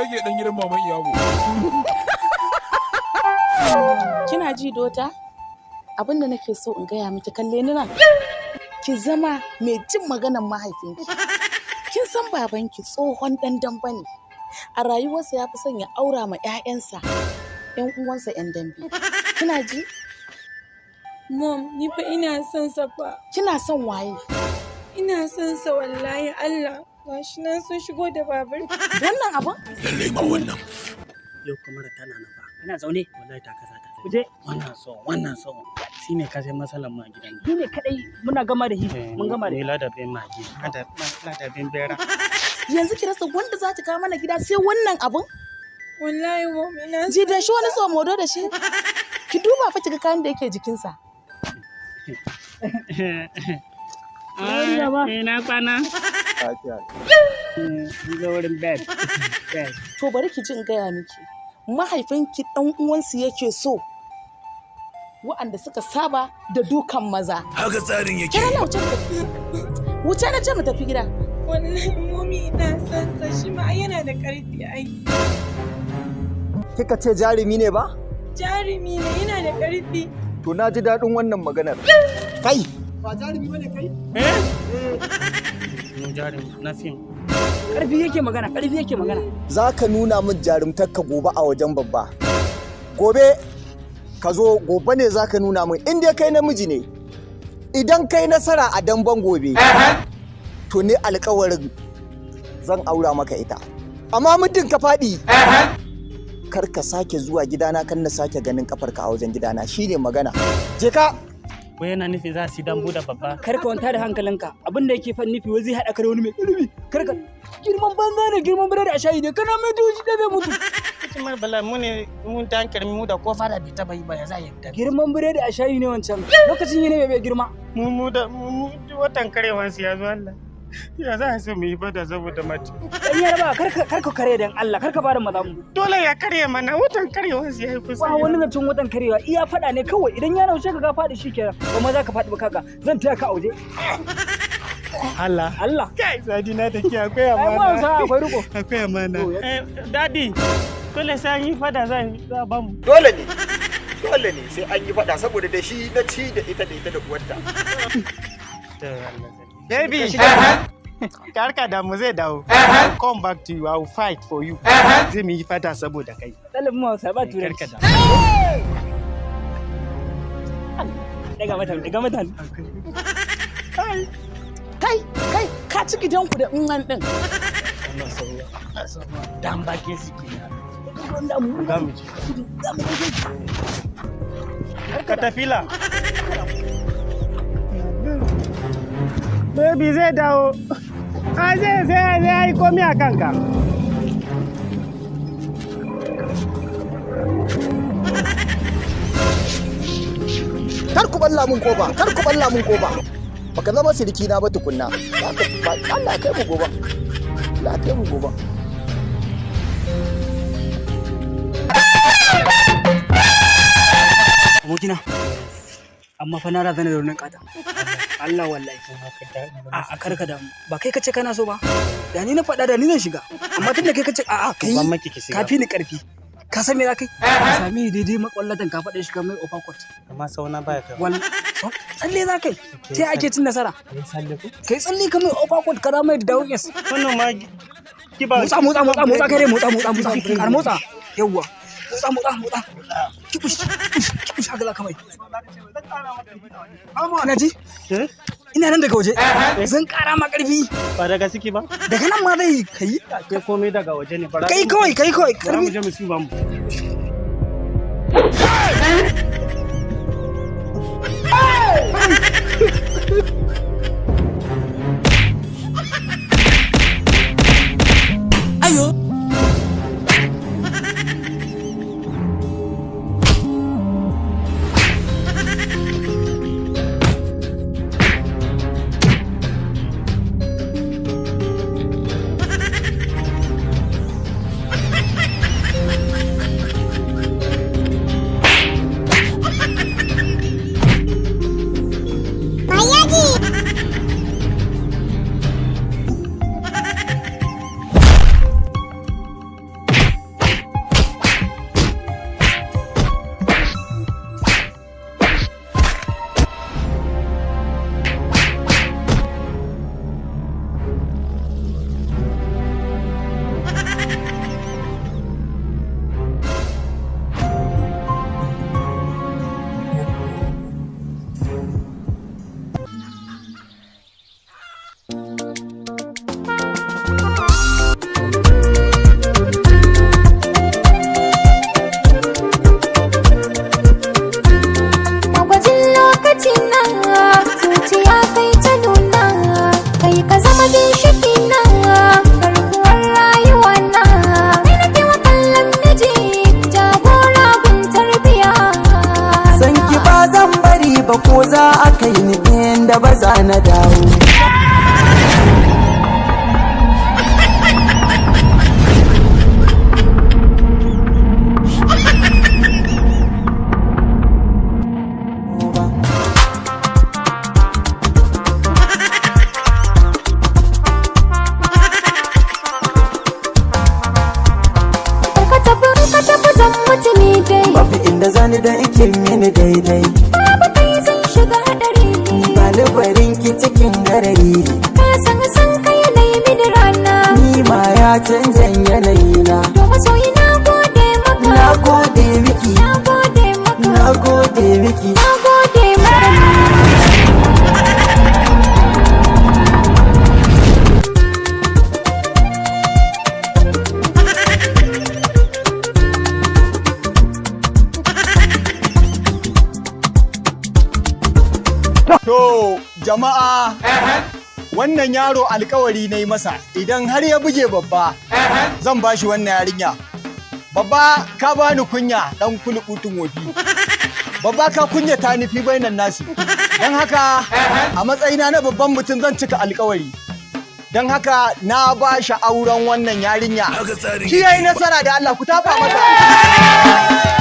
yake dan gidan maman iyabo. Kina ji Dota? Abinda nake so in gaya miki, kalle ni nan. Ki zama mai jin maganar mahaifinki. Kin san babanki tsohon dan damba ne. A rayuwarsa ya fi son ya aura ma 'ya'yansa 'yan uwansa 'yan dambe. Kina ji? Mom, ni fa ina son sa fa. Kina son waye? Ina son sa wallahi Allah. Gashi nan sun shigo da babur. Wannan abun? Lalle ma wannan. Yau kamar tana nan ba. Ina zaune wallahi ta kasa ta. Kuje. Wannan so. Shine ka sai masalan ma gidan. Shi ne kadai muna gama da shi. Mun gama da shi. Ladabin magi. Ladabin bera. Yanzu ki rasa wanda za ta kawo mana gida sai wannan abun? Wallahi mom ina Ji da shi wani so modo da shi. Ki duba fa kiga kayan da yake jikinsa. Ina kwana. Ga wurin bed. To bari ki ji in gaya miki. Mahaifinki dan uwansu yake so. Wa'anda suka saba da dukan maza. Haka tsarin yake. Kira na wuce na ce mu tafi gida. Wallahi momi ina son sa shi ma yana da karfi ai. Kika ce jarumi ne ba? Jarumi ne yana da karfi. To na ji daɗin wannan maganar. Kai! Ba jarumi bane kai? Mu jarumi na fim. Karfi yake magana. Za ka nuna min jarumtarka gobe a wajen babba. Gobe ka zo gobe ne za ka nuna min inda kai namiji ne. Idan kai nasara a damben gobe, to ne alkawarin zan aura maka ita. Amma muddin ka faɗi, kar ka sake zuwa gidana, kan na sake ganin kafarka a wajen gidana, shine magana. Je ka. Ko yana nufi za su dambu da babba. Kar ka wanta da hankalinka. Abin da yake fan nufi wai zai haɗa ka da wani mai ƙarfi. Kar ka girman banza ne, girman biredi a shayi ne, kana mai doji da zai mutu. Kuma bala mu ne mun ta hankali mu da ko fara bai taba yi ba ya za ya fita. Girman biredi a shayi ne wancan. Lokacin ne mai girma. Mu watan karewan su ya zo Allah. Ya za a so mu yi fada saboda mace. Dan yarbawa kar ka kare dan Allah, kar ka bada maza mu. Dole ya karye mana watan karewan su ya yi kusa. Ba wani zancen watan karewa, iya fada ne kawai. Idan ya raushe ka ga fadi shikenan. Kuma za ka fadi ba kaka. Zan taya ka auje. Allah. Kai sadi na take akwai amana. Ai ba sa akwai riko. Akwai amana. Daddy, dole sai an yi fada za ba mu. Dole ne sai an yi fada saboda da shi na ci da ita da uwarta. Baby, karka da mu zai dawo. Come back to you, I will fight for you. Zai mu yi fata saboda kai. Dalibin Hausa ba turanci. Karka da. Daga matan. Kai, ka ci gidanku da ungan din. Dan bake su ke. Ka tafila. Baby zai dawo. Zai yi komi a kanka. Kar ku balla mun koba. Baka zama siriki na ba tukunna. Allah kai mu gobe. Abokina. Amma fa na razana da wannan kata. Allah wallahi. A karka da ba kai kace kana so ba. Da ni na faɗa da ni zan shiga. Amma tunda kai kace a'a kai kafi ni karfi. Ka san me za kai? Ka sami daidai makwallatan ka faɗa shi kamar overcoat. Amma sauna baya ka. Tsalle za kai. Sai ake cin nasara. Kai tsalle kamar overcoat kana mai da dawon yes. Wannan ma kiba. Motsa kai dai motsa. Yawwa. Motsa. Kibush haka za ka mai. Kana ji? Ina nan daga waje. Zan ƙara ma ƙarfi. Ba daga ciki ba? Daga nan ma zai kai. Kai komai daga waje ne. Kai kawai. Za mu je mu su ba mu. Ayo. gaba ko za a kai ni inda ba za na dawo. Babu inda zani da ike mini daidai. Babu kai zan shiga hadari. Ba labarin ki cikin garari. Ka san kai yanayi mini rana. Ni ma ya canjan yanayi na. To masoyi na gode maka. Na gode miki. Na gode maka. Na gode miki. Na gode maka. To jama'a wannan yaro alkawari na yi masa idan har ya buge babba zan ba shi wannan yarinya. Babba ka bani kunya dan kulukutun wofi. Babba ka kunya ta nufi bainan nasi. Don haka a matsayina na babban mutum zan cika alkawari. Don haka na ba shi auren wannan yarinya. Ki yayi nasara da Allah ku tafa masa.